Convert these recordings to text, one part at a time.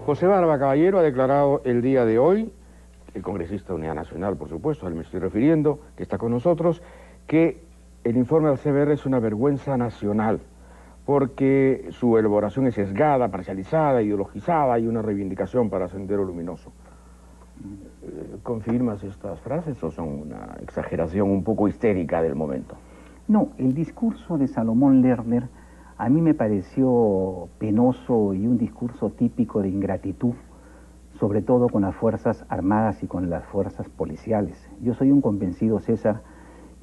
José Barba Caballero ha declarado el día de hoy, el congresista de Unidad Nacional, por supuesto, al que me estoy refiriendo, que está con nosotros, que el informe del CBR es una vergüenza nacional, porque su elaboración es sesgada, parcializada, ideologizada y una reivindicación para Sendero Luminoso. ¿Confirmas estas frases o son una exageración un poco histérica del momento? No, el discurso de Salomón Lerner a mí me pareció penoso y un discurso típico de ingratitud, sobre todo con las Fuerzas Armadas y con las fuerzas policiales. Yo soy un convencido, César,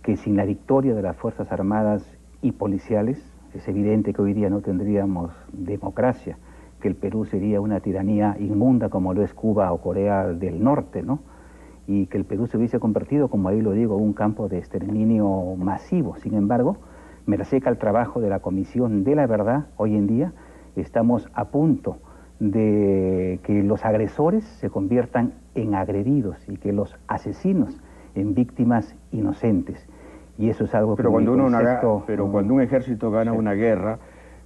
que sin la victoria de las Fuerzas Armadas y policiales, es evidente que hoy día no tendríamos democracia, que el Perú sería una tiranía inmunda como lo es Cuba o Corea del Norte, ¿no? Y que el Perú se hubiese convertido, como ahí lo digo, un campo de exterminio masivo. Sin embargo, merced al trabajo de la Comisión de la Verdad, hoy en día estamos a punto de que los agresores se conviertan en agredidos y que los asesinos en víctimas inocentes. Y eso es algo que... Cuando un ejército gana una guerra,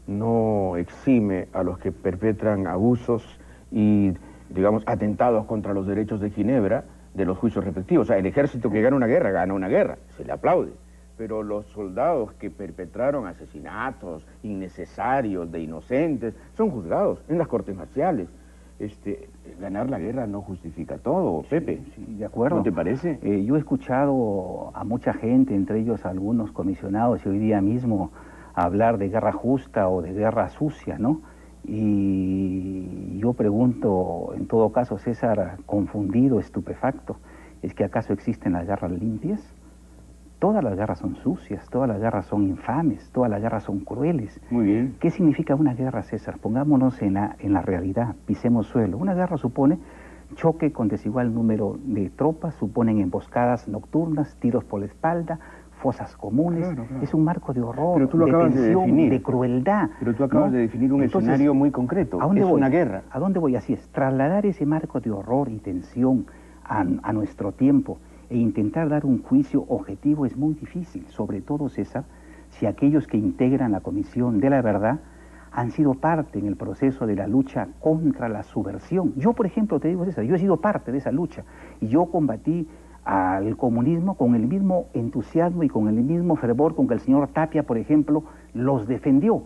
no exime a los que perpetran abusos y, digamos, atentados contra los derechos de Ginebra de los juicios respectivos. O sea, el ejército que gana una guerra, se le aplaude. Pero los soldados que perpetraron asesinatos innecesarios de inocentes son juzgados en las cortes marciales. Ganar la guerra no justifica todo, Pepe. Sí, de acuerdo. ¿No te parece? Yo he escuchado a mucha gente, entre ellos algunos comisionados y hoy día mismo, hablar de guerra justa o de guerra sucia, ¿no? Y yo pregunto, en todo caso, César, confundido, estupefacto, ¿es que acaso existen las guerras limpias? Todas las guerras son sucias, todas las guerras son infames, todas las guerras son crueles. Muy bien. ¿Qué significa una guerra, César? Pongámonos en la realidad, pisemos suelo. Una guerra supone choque con desigual número de tropas, suponen emboscadas nocturnas, tiros por la espalda, fosas comunes. Claro. Es un marco de horror, pero tú lo acabas de tensión, de definir, de crueldad. Pero tú acabas de definir un escenario muy concreto. ¿A dónde voy? Una guerra. ¿A dónde voy? Así es, trasladar ese marco de horror y tensión a nuestro tiempo e intentar dar un juicio objetivo es muy difícil, sobre todo, César, si aquellos que integran la Comisión de la Verdad han sido parte en el proceso de la lucha contra la subversión. Yo, por ejemplo, te digo, César, yo he sido parte de esa lucha y yo combatí al comunismo con el mismo entusiasmo y con el mismo fervor con que el señor Tapia, por ejemplo, los defendió.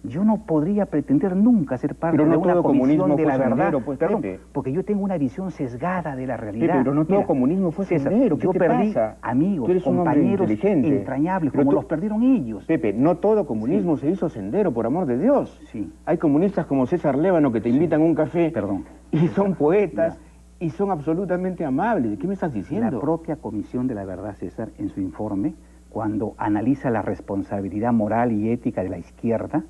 Yo no podría pretender nunca ser parte de una comisión de la verdad, pues, porque yo tengo una visión sesgada de la realidad. Pero no todo comunismo fue sendero. Yo perdí amigos, compañeros entrañables, como los perdieron ellos. Pepe, no todo comunismo se hizo sendero, por amor de Dios. Sí. Hay comunistas como César Lévano que te invitan a un café y son poetas y son absolutamente amables. ¿Qué me estás diciendo? La propia Comisión de la Verdad, César, en su informe, cuando analiza la responsabilidad moral y ética de la izquierda,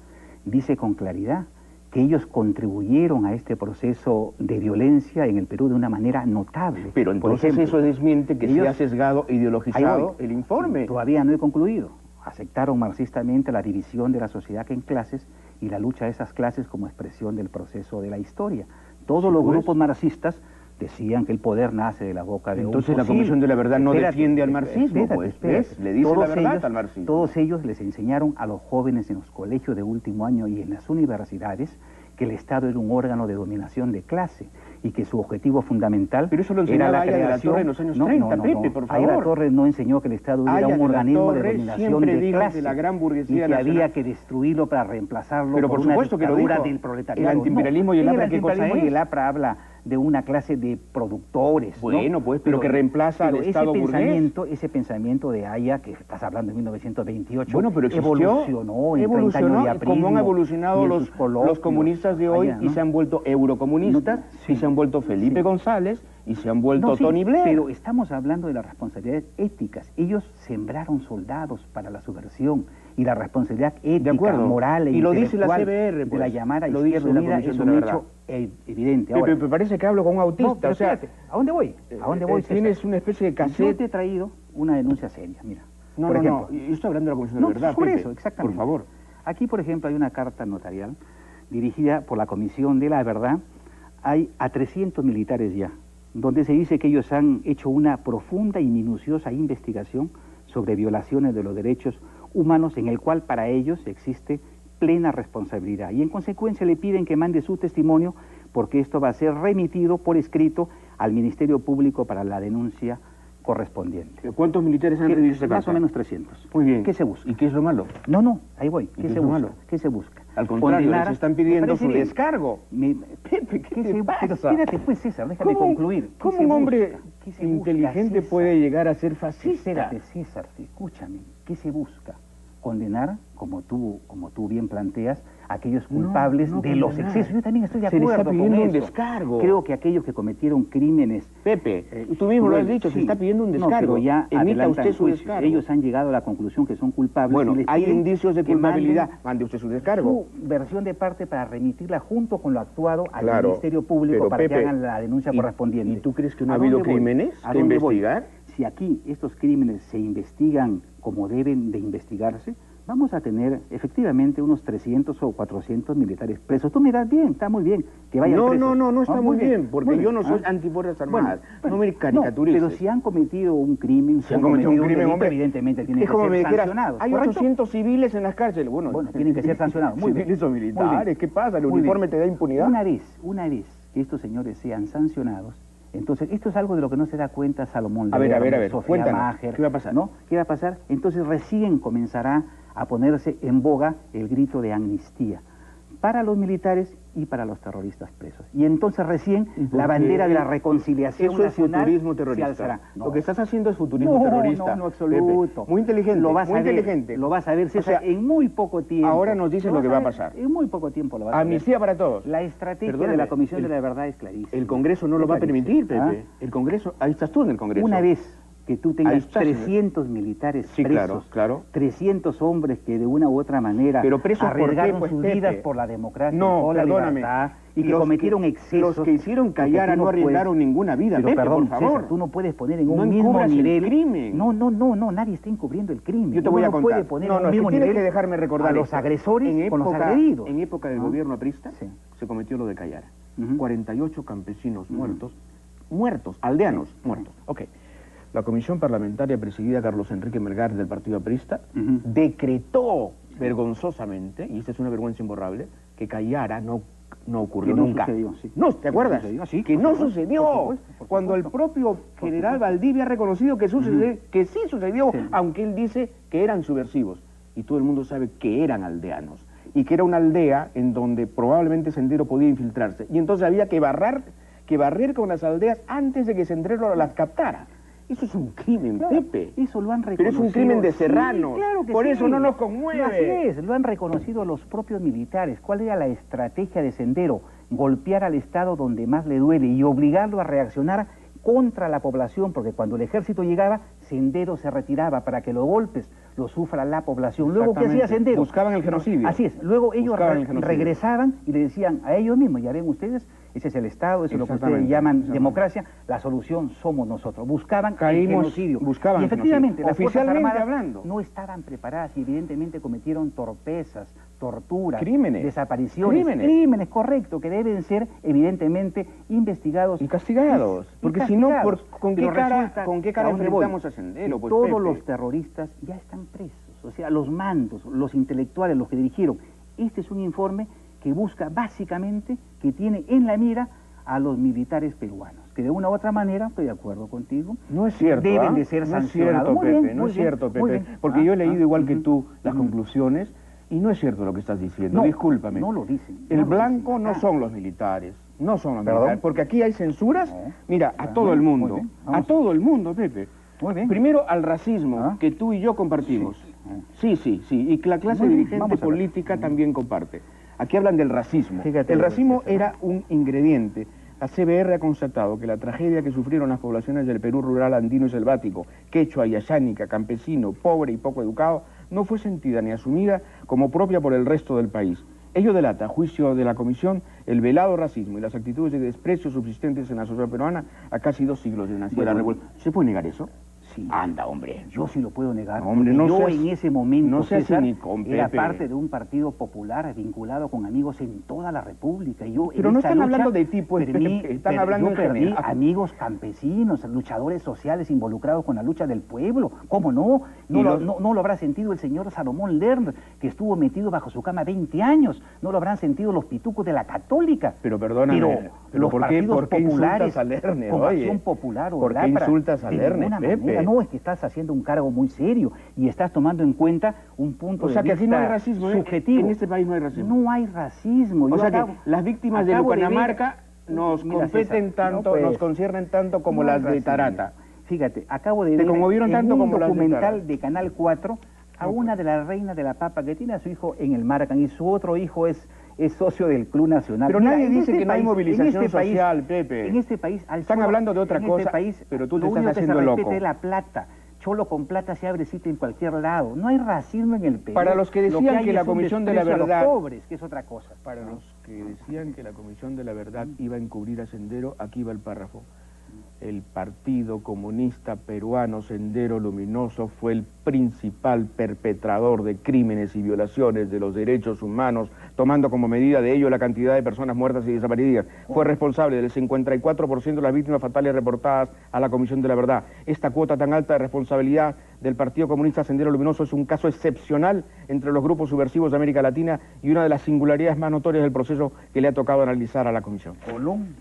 dice con claridad que ellos contribuyeron a este proceso de violencia en el Perú de una manera notable. Pero entonces por ejemplo, eso desmiente que se ha sesgado, ideologizado el informe. Todavía no he concluido. Aceptaron marxistamente la división de la sociedad en clases y la lucha de esas clases como expresión del proceso de la historia. Todos los grupos marxistas decían que el poder nace de la boca de Entonces la Comisión de la Verdad no defiende al marxismo, pues, le dice la verdad al marxismo. Todos ellos les enseñaron a los jóvenes en los colegios de último año y en las universidades que el Estado era un órgano de dominación de clase y que su objetivo fundamental pero eso lo era la creación... de la Torre en los años 30, Pepe, por favor. Ahí la Torre no enseñó que el Estado era un organismo de dominación de clase, de la gran burguesía y que había que destruirlo para reemplazarlo pero por supuesto que lo dijo del proletariado. El antiimperialismo y el APRA, ¿qué cosa es? Y el APRA habla de una clase de productores, bueno, pues, pero que reemplaza al Estado burgués. Ese pensamiento de Haya, que estás hablando en 1928, bueno, pero evolucionó en 30 años de aprismo, como han evolucionado los comunistas de hoy y se han vuelto eurocomunistas, y se han vuelto Felipe González, y se han vuelto Tony Blair. Pero estamos hablando de las responsabilidades éticas. Ellos sembraron soldados para la subversión, y la responsabilidad ética, moral e y lo dice la CBR, pues, de la llamada lo izquierda dice unida es un hecho evidente. Ahora, me parece que hablo con un autista. No, o sea, espérate, ¿a dónde voy? ¿A dónde voy? Tienes una especie de cassette. Yo te he traído una denuncia seria, mira. Por ejemplo, yo estoy hablando de la Comisión de la Verdad, por Pepe, eso, exactamente. por favor. Aquí, por ejemplo, hay una carta notarial dirigida por la Comisión de la Verdad a 300 militares ya, donde se dice que ellos han hecho una profunda y minuciosa investigación sobre violaciones de los derechos humanos, en el cual para ellos existe plena responsabilidad, y en consecuencia le piden que mande su testimonio porque esto va a ser remitido por escrito al Ministerio Público para la denuncia correspondiente. ¿Cuántos militares han recibido esa carta? Más o menos 300. Muy bien. ¿Qué se busca? ¿Y qué es lo malo? No, ahí voy. ¿Qué se busca? Malo? ¿Qué se busca? Al contrario, les están pidiendo su bien. descargo. Pepe, ¿qué te pasa? Pero espérate pues, César, déjame concluir. ¿Cómo un hombre inteligente puede llegar a ser fascista? Espérate, César, escúchame. ¿Qué se busca? Condenar, como tú bien planteas, a aquellos culpables de los excesos. Yo también estoy de acuerdo con eso. Se le está pidiendo un descargo. Creo que aquellos que cometieron crímenes... Pepe, tú mismo lo has dicho, se está pidiendo un descargo. No, pero ya emita usted su juicio. descargo. Ellos han llegado a la conclusión que son culpables. Bueno, hay indicios de culpabilidad. Mande usted su descargo. Su versión de parte para remitirla junto con lo actuado al Claro, Ministerio Público para Pepe, que hagan la denuncia correspondiente. ¿Y tú crees que no ha habido crímenes que investigar? Si aquí estos crímenes se investigan como deben de investigarse, vamos a tener efectivamente unos 300 o 400 militares presos. Tú miras bien, está muy bien que vayan presos. No está muy bien, porque muy yo no soy antifuerzas armadas, no me caricaturices. Pero si han cometido un crimen, si han cometido un crimen, delito, evidentemente tienen que ser sancionados. Hay ¿correcto? 800 civiles en las cárceles. Bueno, tienen que ser sancionados. Muy civiles bien. o militares, ¿qué pasa? ¿El uniforme te da impunidad? Una vez que estos señores sean sancionados, entonces, esto es algo de lo que no se da cuenta Salomón Lerner, Sofía Maher, ¿qué va a pasar? ¿no? ¿Qué va a pasar? Entonces recién comenzará a ponerse en boga el grito de amnistía para los militares y para los terroristas presos. Y entonces recién la bandera de la reconciliación eso nacional es futurismo terrorista. se alzará. Lo que estás haciendo es futurismo terrorista. No, absoluto. Pepe, muy inteligente, lo vas muy a ver, inteligente. Lo vas a ver, César, en muy poco tiempo. Ahora nos dices lo que va a pasar. En muy poco tiempo lo vas a ver. Amnistía para todos. La estrategia de la Comisión de la Verdad es clarísima. El Congreso no lo va a permitir, Pepe. El Congreso, ahí estás tú en el Congreso. Una vez que tú tengas 300 militares presos, claro. 300 hombres que de una u otra manera pero presos arriesgaron ¿por qué, sus vidas por la democracia, por la libertad, y que cometieron excesos. Los que hicieron Cayara no arriesgaron ninguna vida, pero Pepe, perdón, por favor. César, tú no puedes poner en un mismo nivel el crimen. No, nadie está encubriendo el crimen. Yo te voy a contar. Puede poner en un mismo tienes nivel que dejarme recordar a los agresores con los agredidos. En época del gobierno aprista se cometió lo de Cayara. 48 campesinos muertos, aldeanos muertos. Ok. La comisión parlamentaria presidida Carlos Enrique Melgar del Partido Aprista decretó vergonzosamente, y esta es una vergüenza imborrable, que Cayara no ocurrió nunca. Sucedió, sí. No, ¿te acuerdas? Que no sucedió. Por supuesto. Cuando el propio general Valdivia ha reconocido que que sí sucedió, aunque él dice que eran subversivos. Y todo el mundo sabe que eran aldeanos. Y que era una aldea en donde probablemente Sendero podía infiltrarse. Y entonces había que barrer con las aldeas antes de que Sendero las captara. Eso es un crimen, Pepe. Eso lo han reconocido. Pero es un crimen de serranos. Sí, claro que por eso no nos Así conmueve. es, lo han reconocido los propios militares. ¿Cuál era la estrategia de Sendero? Golpear al Estado donde más le duele y obligarlo a reaccionar contra la población, porque cuando el ejército llegaba, Sendero se retiraba para que los golpes los sufra la población. Luego, ¿qué hacía Sendero? Buscaban el genocidio. Así es. Luego ellos regresaban y le decían a ellos mismos, ya ven ustedes, ese es el Estado, eso es lo que ustedes llaman democracia, la solución somos nosotros. Buscaban el genocidio. Buscaban y efectivamente, las Fuerzas oficialmente Armadas hablando, no estaban preparadas y evidentemente cometieron torpezas, torturas, crímenes, desapariciones, crímenes, correcto, que deben ser evidentemente investigados y castigados, porque si no, ¿con qué cara enfrentamos a Sendero? Pues, todos los terroristas ya están presos, o sea, los mandos, los intelectuales, los que dirigieron. Este es un informe que busca básicamente, que tiene en la mira a los militares peruanos, que de una u otra manera, estoy de acuerdo contigo, no es cierto, deben de ser sancionados. No es cierto, Pepe, porque yo he leído igual que tú las conclusiones y no es cierto lo que estás diciendo, discúlpame. No lo dicen. El blanco no son los militares, no son los militares, porque aquí hay censuras, mira, a todo el mundo, Pepe. Muy bien. Primero al racismo, que tú y yo compartimos. Sí, y la clase dirigente política también comparte. Aquí hablan del racismo. Fíjate, el racismo era un ingrediente. La CBR ha constatado que la tragedia que sufrieron las poblaciones del Perú rural, andino y selvático, quechua y ayánica, campesino, pobre y poco educado, no fue sentida ni asumida como propia por el resto del país. Ello delata, a juicio de la Comisión, el velado racismo y las actitudes de desprecio subsistentes en la sociedad peruana a casi 2 siglos de nacida la revolución. ¿Se puede negar eso? sí. Anda, hombre. Yo sí lo puedo negar. Hombre, porque no yo seas- en ese momento, no seas César, cinicón, era Pepe. parte de un partido popular vinculado con amigos en toda la República. Y yo, Pero en no esa están lucha, hablando de ti, pues, Pepe, están hablando yo en perdí general. amigos campesinos, luchadores sociales involucrados con la lucha del pueblo. ¿Cómo no? Y los- No lo habrá sentido el señor Salomón Lerner, que estuvo metido bajo su cama 20 años. No lo habrán sentido los pitucos de la Católica. Pero perdóname, pero los ¿por qué populares, insultas a Lerner, con oye? Acción Popular o ¿Por qué Lámpara, insultas a de Lerner, ninguna Pepe? manera. No, es que estás haciendo un cargo muy serio y estás tomando en cuenta un punto O sea de que aquí no hay vista racismo, ¿eh? subjetivo. En este país no hay racismo. No hay racismo. O Yo sea que acabo- las víctimas de acabo ver- Lucanamarca nos Mira, competen César, tanto, no, pues, nos conciernen tanto como no hay las de racismo. Tarata. Fíjate, acabo de ¿Te ver conmovieron en tanto un como las de documental Tarata? de Canal 4 a una de las reinas de la papa que tiene a su hijo en el Maracan y su otro hijo es socio del Club Nacional. Pero Mira, nadie en dice este que no hay país- movilización en este país- social, Pepe. En este país, Están hablando de otra cosa, pero tú te lo estás único que haciendo se loco. respeta es la plata. Cholo con plata se abre sitio en cualquier lado. No hay racismo en el Perú. Para los que decían hay que la es un Comisión de la desprecio a Verdad- los pobres, que es otra cosa. Para los que decían que la Comisión de la Verdad iba a encubrir a Sendero, aquí va el párrafo. El Partido Comunista Peruano Sendero Luminoso fue el principal perpetrador de crímenes y violaciones de los derechos humanos, tomando como medida de ello la cantidad de personas muertas y desaparecidas. Fue responsable del 54% de las víctimas fatales reportadas a la Comisión de la Verdad. Esta cuota tan alta de responsabilidad del Partido Comunista Sendero Luminoso es un caso excepcional entre los grupos subversivos de América Latina y una de las singularidades más notorias del proceso que le ha tocado analizar a la Comisión.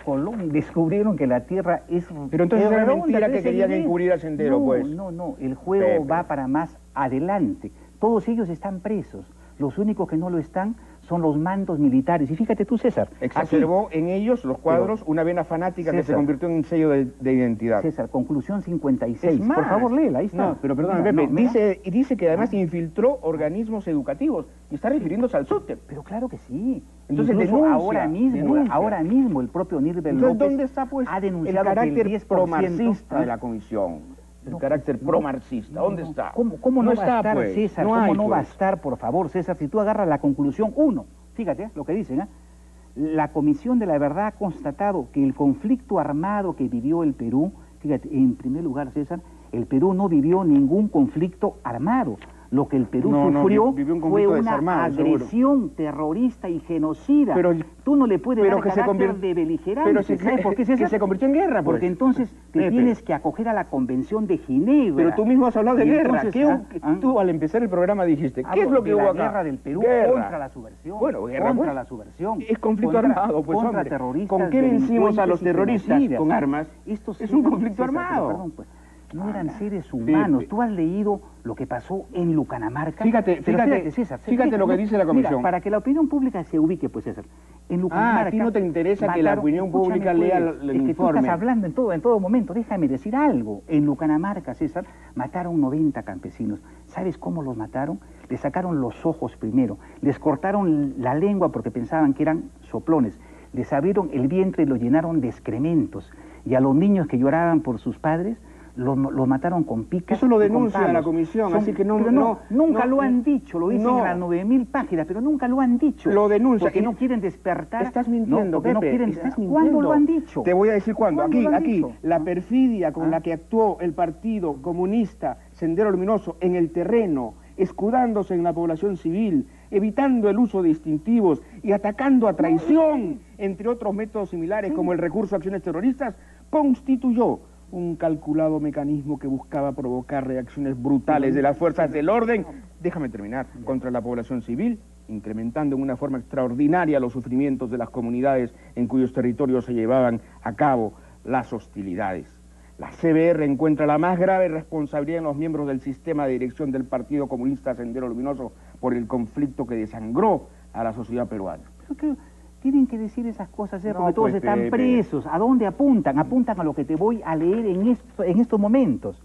Colón, descubrieron que la Tierra es... Pero entonces es era redonda, mentira que entonces querían es- encubrir a Sendero, no, pues. No, el juego Pepe. va para más adelante. Todos ellos están presos. Los únicos que no lo están son los mandos militares. Y fíjate tú, César, Exacerbó en ellos, los cuadros, una vena fanática que se César. convirtió en un sello de identidad. César, conclusión 56. Es más. Por favor, léela, ahí está. No, pero perdóname, Mira, Pepe, no, mira. dice que además infiltró organismos educativos y está refiriéndose al SUTEP. Pero claro que sí. Entonces Incluso denuncia, denuncia. ahora mismo el propio Nirbel Entonces, López ¿dónde está pues ha el denunciado carácter que el 10% promarxista de la comisión? El No, carácter no, promarxista, ¿dónde no, está? ¿Cómo no va está, a estar, pues? César? No ¿Cómo hay, no va a pues. estar, por favor, César? Si tú agarras la conclusión 1, fíjate lo que dicen, ¿eh? La Comisión de la Verdad ha constatado que el conflicto armado que vivió el Perú, fíjate, en primer lugar, César, el Perú no vivió ningún conflicto armado. Lo que el Perú No, sufrió vivió un fue conflicto una desarmado, seguro. agresión terrorista y genocida. Pero- tú no le puedes pero dar que se carácter convirt- de beligerante. pero ¿Sabes por qué, César? que se convirtió en guerra, pues. Porque entonces te Pepe. tienes que acoger a la Convención de Ginebra. Pero tú mismo has hablado de Y guerra. entonces, Tú al empezar el programa dijiste, ¿qué hablo es lo que de hubo la acá? guerra del Perú Guerra. contra la subversión. Bueno, guerra, contra pues. la subversión. Es conflicto contra- armado, pues, contra hombre. terroristas, ¿Con qué vencimos a los delincuentes y terroristas? genocidas. Con armas. Estos Es un eran- conflicto César, armado. perdón, pues, no eran seres humanos. Pepe. Tú has leído lo que pasó en Lucanamarca. Fíjate, Pero fíjate, César, fíjate lo que dice la comisión. Mira, para que la opinión pública se ubique, pues, César. En Lucanamarca a ti no te interesa que la opinión pública escúchame, lea pues, el es que informe. tú estás hablando en todo momento. Déjame decir algo. En Lucanamarca, César, mataron 90 campesinos. ¿Sabes cómo los mataron? Les sacaron los ojos primero, les cortaron la lengua porque pensaban que eran soplones, les abrieron el vientre y lo llenaron de excrementos. Y a los niños que lloraban por sus padres, los mataron con picas. Eso lo y con denuncia palos. la comisión, así que no... Pero nunca lo han dicho, lo dicen no. en las 9.000 páginas, pero nunca lo han dicho. Lo denuncia. Porque Y- no quieren despertar. Estás mintiendo, no, porque no Pepe, quieren... estás mintiendo. ¿Cuándo lo han dicho? Te voy a decir cuándo. ¿Cuándo lo han Aquí, dicho? la perfidia con Ah. la que actuó el Partido Comunista Sendero Luminoso en el terreno, escudándose en la población civil, evitando el uso de distintivos y atacando a traición, entre otros métodos similares como el recurso a acciones terroristas, constituyó un calculado mecanismo que buscaba provocar reacciones brutales de las fuerzas del orden, déjame terminar, contra la población civil, incrementando en una forma extraordinaria los sufrimientos de las comunidades en cuyos territorios se llevaban a cabo las hostilidades. La CBR encuentra la más grave responsabilidad en los miembros del sistema de dirección del Partido Comunista Sendero Luminoso por el conflicto que desangró a la sociedad peruana. Pero que tienen que decir esas cosas, No, porque todos pues, están Pepe. presos. ¿A dónde apuntan? Apuntan a lo que te voy a leer en estos momentos.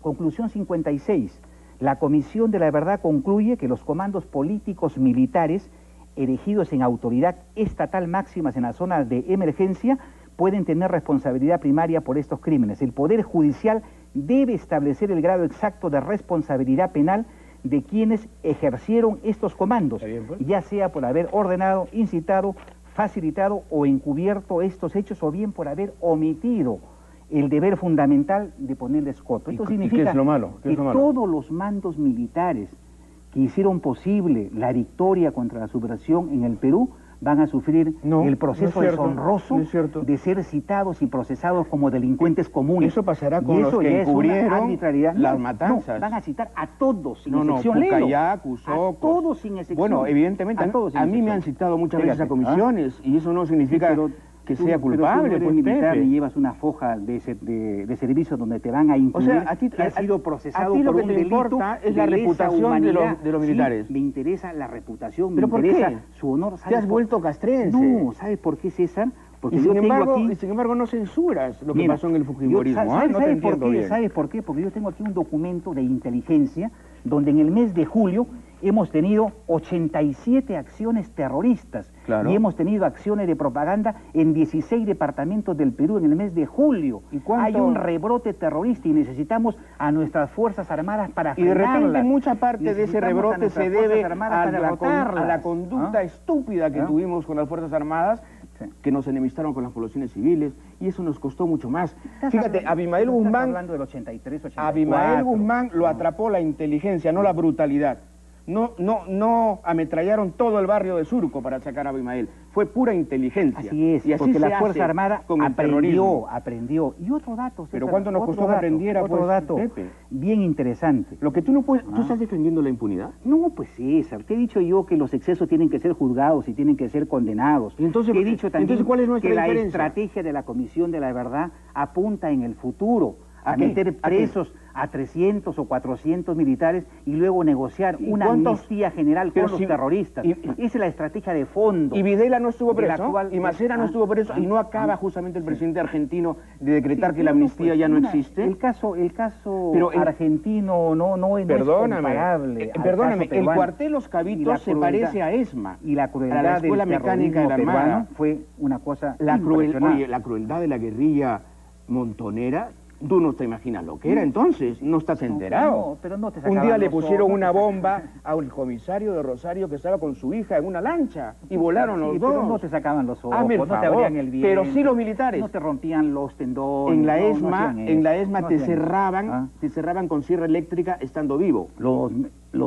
Conclusión 56. La Comisión de la Verdad concluye que los comandos políticos militares erigidos en autoridad estatal máximas en las zonas de emergencia pueden tener responsabilidad primaria por estos crímenes. El Poder Judicial debe establecer el grado exacto de responsabilidad penal de quienes ejercieron estos comandos, Está bien, pues. ya sea por haber ordenado, incitado, facilitado o encubierto estos hechos o bien por haber omitido el deber fundamental de ponerles coto. Esto significa ¿qué es lo malo? ¿Qué es que lo malo? todos los mandos militares que hicieron posible la victoria contra la subversión en el Perú van a sufrir el proceso deshonroso de ser citados y procesados como delincuentes comunes. Eso pasará con los que encubrieron las matanzas. Van a citar a todos sin excepción. Pucayac, Cusocos, a todos sin excepción. Bueno, evidentemente, a mí me han citado muchas veces a comisiones y eso no significa que sea culpable. Pero tú eres militar y llevas una foja de servicio donde te van a incluir, o sea, a ti, que has sido procesado por un delito. Importa es la reputación de los militares. Sí, me interesa la reputación, ¿Pero me interesa por qué? Su honor. Te has vuelto castrense. No, ¿sabes por qué, César? Porque sin embargo no censuras lo que pasó en el fujimorismo. No te entiendo bien. ¿Sabes por qué? Porque yo tengo aquí un documento de inteligencia donde en el mes de julio hemos tenido 87 acciones terroristas y hemos tenido acciones de propaganda en 16 departamentos del Perú en el mes de julio. Hay un rebrote terrorista y necesitamos a nuestras Fuerzas Armadas para frenarlas. Y de repente mucha parte de ese rebrote se debe a la conducta estúpida que tuvimos con las Fuerzas Armadas, que nos enemistaron con las poblaciones civiles, y eso nos costó mucho más. Fíjate, Abimael Guzmán, Abimael Guzmán lo atrapó la inteligencia, no la brutalidad. No ametrallaron todo el barrio de Surco para sacar a Abimael. Fue pura inteligencia. Así es, y así porque la Fuerza Armada aprendió. Y otro dato, César, pero ¿cuánto nos costó que aprendiera? Otro dato bien interesante. Lo que tú no puedes... ¿Tú estás defendiendo la impunidad? No, pues César, te he dicho yo que los excesos tienen que ser juzgados y tienen que ser condenados. Y entonces, he dicho también ¿cuál es nuestra que diferencia? La estrategia de la Comisión de la Verdad apunta en el futuro a meter presos a 300 o 400 militares y luego negociar una amnistía general con los terroristas. Esa es la estrategia de fondo. Y Videla no estuvo preso, y Macera no estuvo preso, y no acaba justamente el presidente argentino de decretar que la amnistía ya no existe. El caso argentino no es comparable. Perdóname, el cuartel Los Cabitos se parece a ESMA. Y la crueldad la Escuela Mecánica de la Armada fue una cosa impresionante. Oye, la crueldad de la guerrilla montonera. Tú no te imaginas lo que era entonces, no estás enterado. Pero no te un día le pusieron una bomba a un comisario de Rosario que estaba con su hija en una lancha y volaron los dos. Pero no te sacaban los ojos, no te abrían el vientre. Pero sí los militares. No te rompían los tendones. En la ESMA te cerraban con sierra eléctrica estando vivo.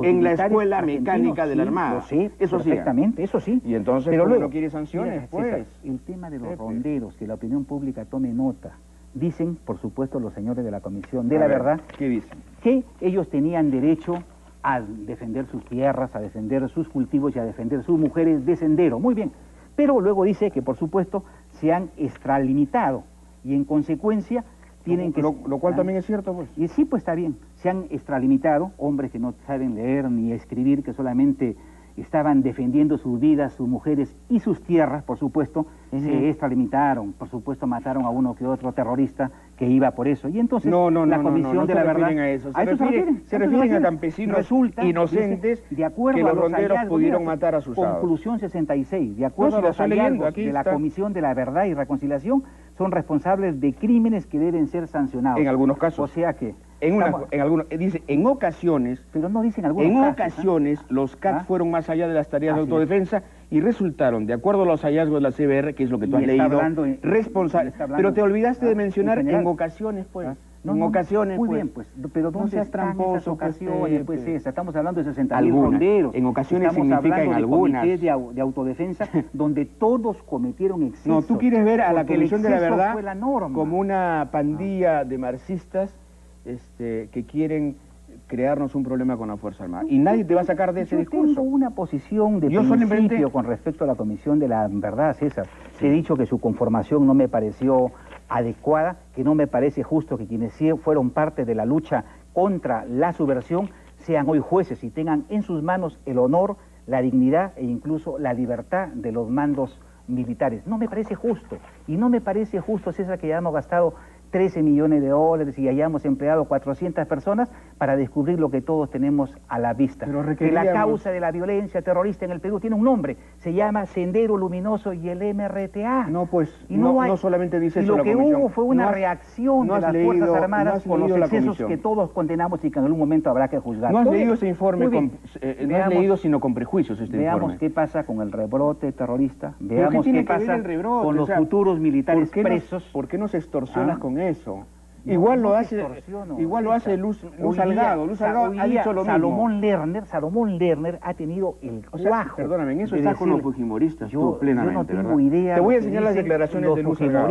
En la Escuela Mecánica de la Armada. Sí, eso perfectamente, eso sí. Y entonces, pero luego no quiere sanciones, pues. El tema de los ronderos, que la opinión pública tome nota. Dicen, por supuesto, los señores de la Comisión de la Verdad, ¿qué dicen? Que ellos tenían derecho a defender sus tierras, a defender sus cultivos y a defender sus mujeres de sendero. Muy bien. Pero luego dice que, por supuesto, se han extralimitado y, en consecuencia, tienen que... Lo cual también es cierto, pues. Y sí, pues está bien. Se han extralimitado, hombres que no saben leer ni escribir, que solamente estaban defendiendo sus vidas, sus mujeres y sus tierras, por supuesto, se extralimitaron, por supuesto mataron a uno que otro terrorista que iba por eso. Y entonces la Comisión de la Verdad... Se refieren a campesinos inocentes de acuerdo que los ronderos pudieron matar a sus Conclusión 66, de acuerdo a los hallazgos de la Comisión de la Verdad y Reconciliación, son responsables de crímenes que deben ser sancionados. En algunos casos. O sea que... dice, en ocasiones... Pero no dicen algunos casos. Los CAT fueron más allá de las tareas de autodefensa y resultaron, de acuerdo a los hallazgos de la CBR, que es lo que tú has leído, responsables. Pero te olvidaste de mencionar en ocasiones, pues. En ocasiones, muy bien, pues. Pero ¿dónde seas tramposo, esas ocasiones? Pues estamos hablando de 60.000 ronderos. En ocasiones significa en algunas. Comités de autodefensa donde todos cometieron excesos. No, tú quieres ver a la Comisión de la Verdad como una pandilla de marxistas que quieren crearnos un problema con la Fuerza Armada. Y nadie te va a sacar de ese discurso. Yo tengo una posición de principio con respecto a la Comisión de la Verdad, César. He dicho que su conformación no me pareció adecuada, que no me parece justo que quienes sí fueron parte de la lucha contra la subversión sean hoy jueces y tengan en sus manos el honor, la dignidad e incluso la libertad de los mandos militares. No me parece justo. Y no me parece justo, César, que hayamos gastado 13 millones de dólares y hayamos empleado 400 personas para descubrir lo que todos tenemos a la vista. Que la causa de la violencia terrorista en el Perú tiene un nombre, se llama Sendero Luminoso y el MRTA. No, pues, no solamente dice eso la Comisión. Y lo que hubo fue una reacción de las Fuerzas Armadas por los excesos que todos condenamos y que en algún momento habrá que juzgar. No has leído ese informe, no has leído sino con prejuicios este informe. Veamos qué pasa con el rebrote terrorista, veamos qué pasa con los futuros militares presos. ¿Por qué nos extorsionas con con eso. Igual lo hace Luz Salgado. Luz Salgado ha dicho lo mismo. Salomón Lerner ha tenido el cuajo. Perdóname, en eso estás con los fujimoristas, tú plenamente, yo no tengo idea. Te voy a enseñar las declaraciones de Luz Salgado.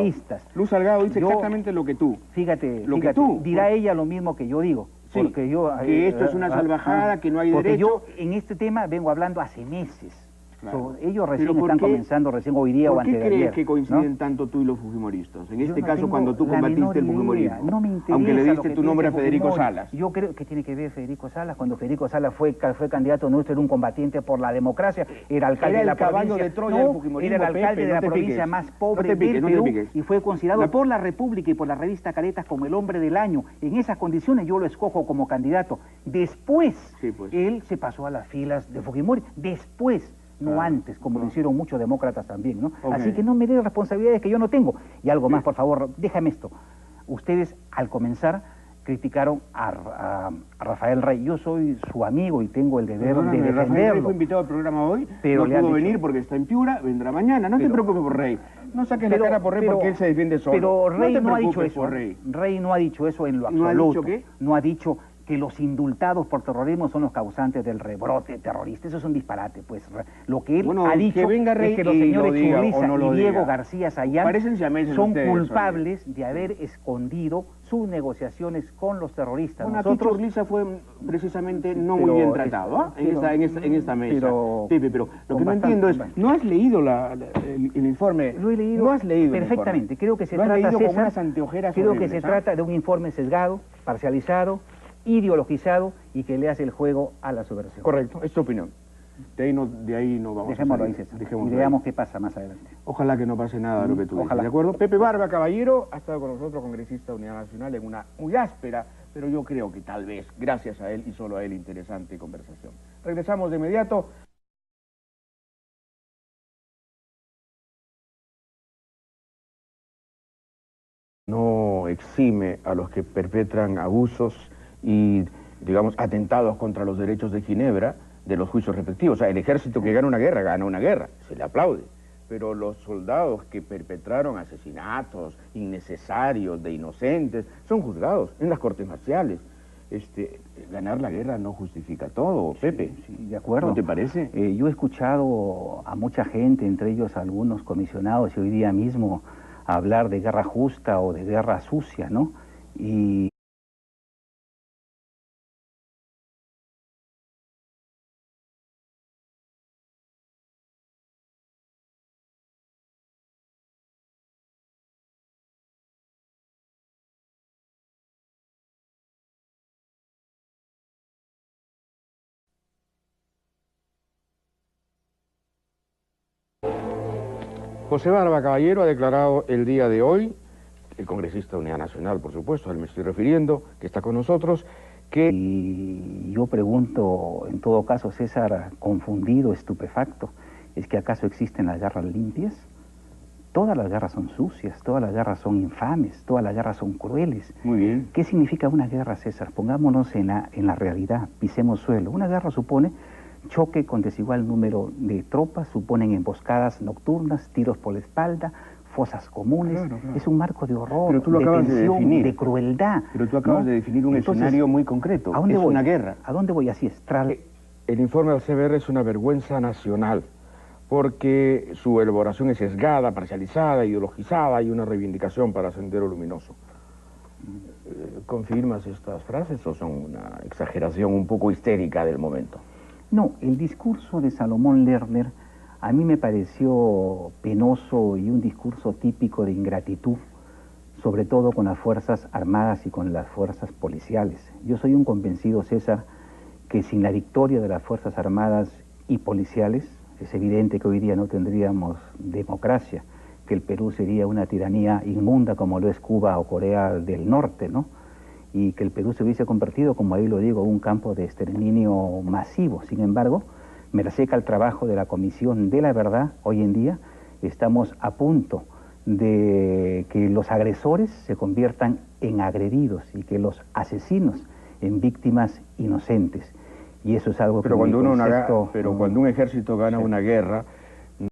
Luz Salgado dice exactamente lo que tú. Fíjate, tú. Dirá ella lo mismo que yo digo. Sí, porque que esto es una salvajada, que no hay derecho. Yo en este tema vengo hablando hace meses. Claro. Ellos recién están comenzando, recién hoy día o antes de ayer. ¿Por qué crees que coinciden tanto tú y los fujimoristas? En este caso, cuando tú combatiste el fujimorismo, no me interesa, aunque le diste tu nombre a Federico Salas. Yo creo que tiene que ver Federico Salas. Cuando Federico Salas fue candidato nuestro, era un combatiente por la democracia, era alcalde de la provincia. De Troya del fujimorismo, era el alcalde de la provincia más pobre del Perú y fue considerado por la República y por la revista Caretas como el hombre del año. En esas condiciones yo lo escojo como candidato. Después, él se pasó a las filas de Fujimori. Después, no antes, como lo hicieron muchos demócratas también, ¿no? Así que no me dé responsabilidades que yo no tengo. Y algo más, por favor, déjame esto. Ustedes, al comenzar, criticaron a Rafael Rey. Yo soy su amigo y tengo el deber de defenderlo. Rafael Rey fue invitado al programa hoy, pero no pudo venir porque está en Piura, vendrá mañana. No te preocupes por Rey. No saques la cara por Rey porque él se defiende solo. Pero Rey no ha dicho eso. Rey no ha dicho eso en lo absoluto. ¿No ha dicho qué? No ha dicho que los indultados por terrorismo son los causantes del rebrote terrorista. Eso es un disparate, pues. Lo que él ha dicho es que los señores Churliza y Diego García Sayán son culpables de haber escondido sus negociaciones con los terroristas. Bueno, aquí Churliza fue precisamente no muy bien tratado en esta mesa. Pepe, pero lo que no entiendo es, ¿no has leído el informe? Lo he leído. ¿No has leído perfectamente. Creo que se trata de un informe sesgado, parcializado, ideologizado y que le hace el juego a la subversión. Correcto, es tu opinión. De ahí no vamos Dejémoslo ahí, César. Y veamos qué pasa más adelante. Ojalá que no pase nada de lo que tú dices, ¿de acuerdo? Pepe Barba Caballero ha estado con nosotros, congresista de Unidad Nacional, en una muy áspera, pero yo creo que tal vez, gracias a él y solo a él, interesante conversación. Regresamos de inmediato. No exime a los que perpetran abusos y, digamos, atentados contra los derechos de Ginebra de los juicios respectivos. O sea, el ejército que gana una guerra, se le aplaude. Pero los soldados que perpetraron asesinatos innecesarios de inocentes son juzgados en las cortes marciales. Ganar la guerra no justifica todo, Pepe. Sí, de acuerdo. ¿No te parece? Yo he escuchado a mucha gente, entre ellos algunos comisionados y hoy día mismo, hablar de guerra justa o de guerra sucia, ¿no? Y José Barba Caballero ha declarado el día de hoy, el congresista de Unidad Nacional, por supuesto, al me estoy refiriendo, que está con nosotros, que... Y yo pregunto, en todo caso, César, confundido, estupefacto, ¿es que acaso existen las guerras limpias? Todas las guerras son sucias, todas las guerras son infames, todas las guerras son crueles. Muy bien. ¿Qué significa una guerra, César? Pongámonos en la realidad, pisemos suelo. Una guerra supone choque con desigual número de tropas, suponen emboscadas nocturnas, tiros por la espalda, fosas comunes. Claro. Es un marco de horror, pero tú lo acabas tensión, de definir. de crueldad. Pero tú acabas de definir un escenario muy concreto. ¿A dónde voy? Una guerra. ¿A dónde voy? Así es. El informe del CBR es una vergüenza nacional, porque su elaboración es sesgada, parcializada, ideologizada y una reivindicación para Sendero Luminoso. ¿Confirmas estas frases o son una exageración un poco histérica del momento? No, el discurso de Salomón Lerner a mí me pareció penoso y un discurso típico de ingratitud, sobre todo con las Fuerzas Armadas y con las fuerzas policiales. Yo soy un convencido, César, que sin la victoria de las Fuerzas Armadas y policiales, es evidente que hoy día no tendríamos democracia, que el Perú sería una tiranía inmunda como lo es Cuba o Corea del Norte, ¿no? Y que el Perú se hubiese convertido, como ahí lo digo, un campo de exterminio masivo. Sin embargo, merced al trabajo de la Comisión de la Verdad, hoy en día estamos a punto de que los agresores se conviertan en agredidos y que los asesinos en víctimas inocentes. Y eso es algo pero que cuando cuando un ejército gana una guerra,